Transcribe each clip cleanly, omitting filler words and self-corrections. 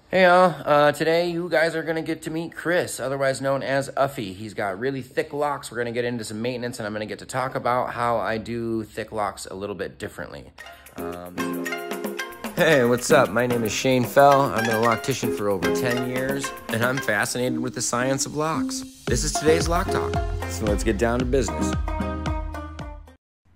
Hey y'all, today you guys are going to get to meet Chris, otherwise known as Uffy. He's got really thick locks. We're going to get into some maintenance and I'm going to get to talk about how I do thick locks a little bit differently. Hey, what's up? My name is Shane Fell. I've been a loctician for over 10 years and I'm fascinated with the science of locks. This is today's Lock Talk, so let's get down to business.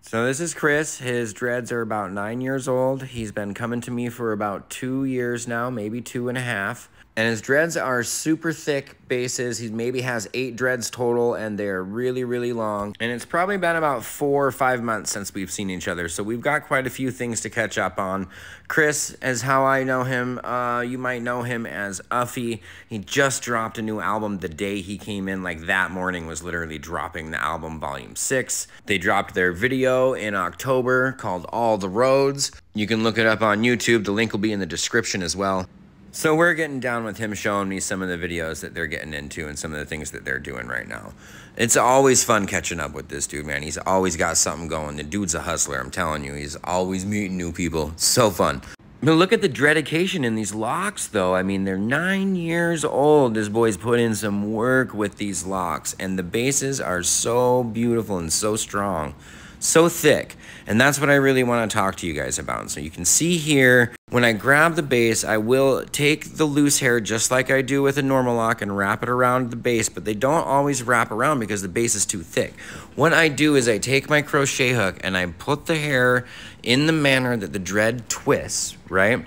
So this is Chris. His dreads are about 9 years old. He's been coming to me for about 2 years now, maybe 2.5. And his dreads are super thick bases. He maybe has 8 dreads total, and they're really, really long. And it's probably been about 4 or 5 months since we've seen each other, so we've got quite a few things to catch up on. Chris is how I know him. You might know him as Uffy. He just dropped a new album the day he came in. Like that morning was literally dropping the album Volume 6. They dropped their video in October called All the Roads. You can look it up on YouTube. The link will be in the description as well. So we're getting down with him showing me some of the videos that they're getting into and some of the things that they're doing right now. It's always fun catching up with this dude, man. He's always got something going. The dude's a hustler, I'm telling you. He's always meeting new people. It's so fun. But look at the dedication in these locks, though. I mean, they're 9 years old. This boy's put in some work with these locks, and the bases are so beautiful and so strong. So thick, and that's what I really want to talk to you guys about. So you can see here, when I grab the base, I will take the loose hair just like I do with a normal lock and wrap it around the base, but they don't always wrap around because the base is too thick. What I do is I take my crochet hook and I put the hair in the manner that the dread twists, right?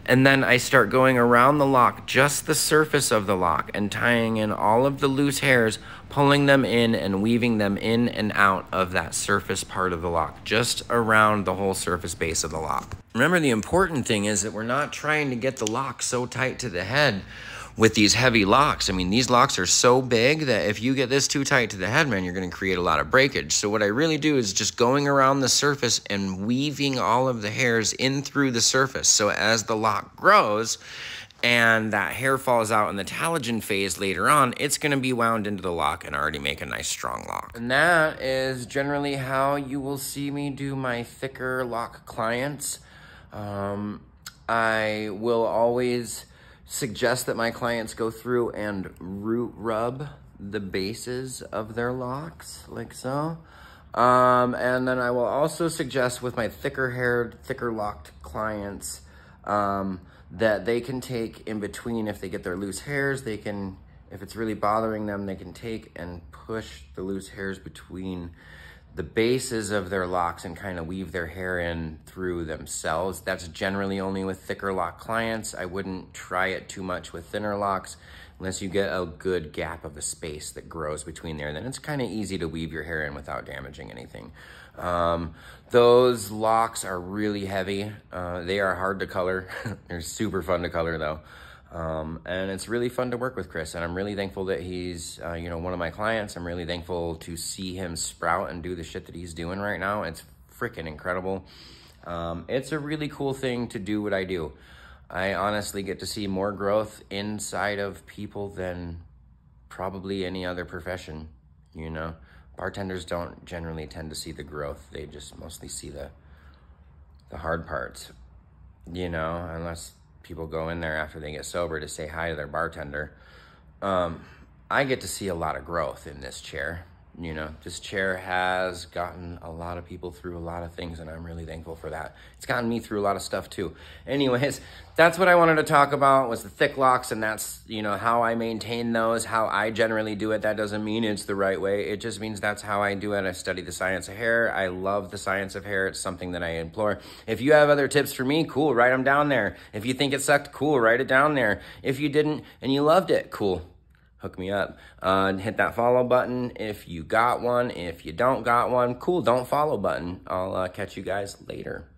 And then I start going around the lock, just the surface of the lock, and tying in all of the loose hairs, pulling them in and weaving them in and out of that surface part of the lock, just around the whole surface base of the lock. Remember, the important thing is that we're not trying to get the lock so tight to the head with these heavy locks. I mean, these locks are so big that if you get this too tight to the head, man, you're gonna create a lot of breakage. So what I really do is just going around the surface and weaving all of the hairs in through the surface. So as the lock grows and that hair falls out in the telogen phase later on, it's gonna be wound into the lock and already make a nice strong lock. And that is generally how you will see me do my thicker lock clients. I will always suggest that my clients go through and root rub the bases of their locks, like so. And then I will also suggest with my thicker haired, thicker locked clients that they can take in between, if they get their loose hairs, they can, if it's really bothering them, they can take and push the loose hairs between the bases of their locks and kind of weave their hair in through themselves. That's generally only with thicker lock clients. I wouldn't try it too much with thinner locks unless you get a good gap of a space that grows between there. Then it's kind of easy to weave your hair in without damaging anything. Those locks are really heavy. They are hard to color. They're super fun to color though. And it's really fun to work with Chris, and I'm really thankful that he's, one of my clients. I'm really thankful to see him sprout and do the shit that he's doing right now. It's freaking incredible. It's a really cool thing to do what I do. I honestly get to see more growth inside of people than probably any other profession, you know? Bartenders don't generally tend to see the growth. They just mostly see the hard parts, you know, unless people go in there after they get sober to say hi to their bartender. I get to see a lot of growth in this chair. You know, this chair has gotten a lot of people through a lot of things, and I'm really thankful for that. It's gotten me through a lot of stuff too. Anyways, that's what I wanted to talk about, was the thick locks, and that's, you know, how I maintain those, how I generally do it. That doesn't mean it's the right way. It just means that's how I do it. I study the science of hair. I love the science of hair. It's something that I implore. If you have other tips for me, cool, write them down there. If you think it sucked, cool, write it down there. If you didn't and you loved it, cool. Hook me up and hit that follow button if you got one. If you don't got one, cool, don't follow button. I'll catch you guys later.